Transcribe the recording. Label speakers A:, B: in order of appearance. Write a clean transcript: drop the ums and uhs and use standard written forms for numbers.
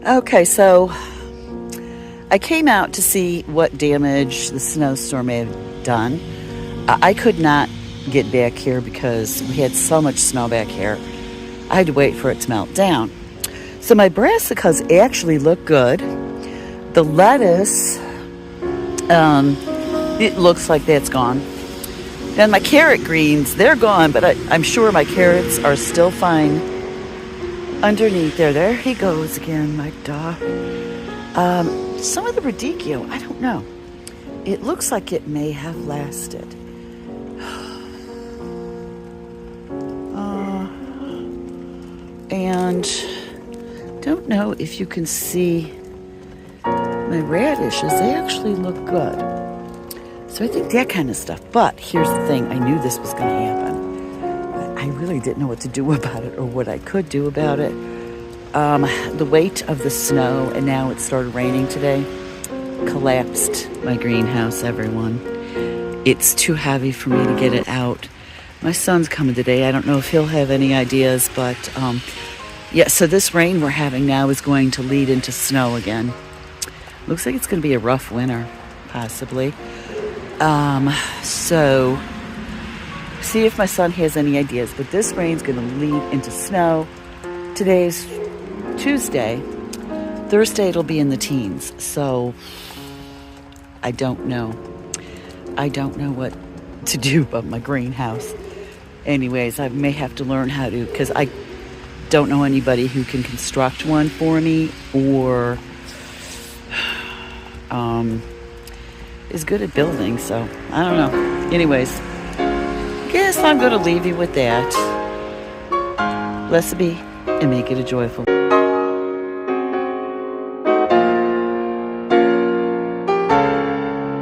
A: Okay, so I came out to see what damage the snowstorm may have done. I could not get back here because we had so much snow back here. I had to wait for it to melt down. So my brassicas actually look good. The lettuce, it looks like that's gone. And my carrot greens, they're gone, but I'm sure my carrots are still fine underneath there. There he goes again, my dog. Some of the radicchio, I don't know. It looks like it may have lasted. And don't know if you can see my radishes. They actually look good. So I think that kind of stuff. But here's the thing. I knew this was going to happen. But I really didn't know what to do about it or what I could do about it. The weight of the snow, and now it started raining today, collapsed my greenhouse, everyone. It's too heavy for me to get it out. My son's coming today. I don't know if he'll have any ideas, but yeah, so this rain we're having now is going to lead into snow again. Looks like it's going to be a rough winter, possibly. So see if my son has any ideas, but this rain's going to lead into snow. Today's Tuesday. Thursday it'll be in the teens, so I don't know. I don't know what to do about my greenhouse. Anyways, I may have to learn how to, because I don't know anybody who can construct one for me or is good at building, so I don't know. Anyways, guess I'm going to leave you with that. Blessed be and make it a joyful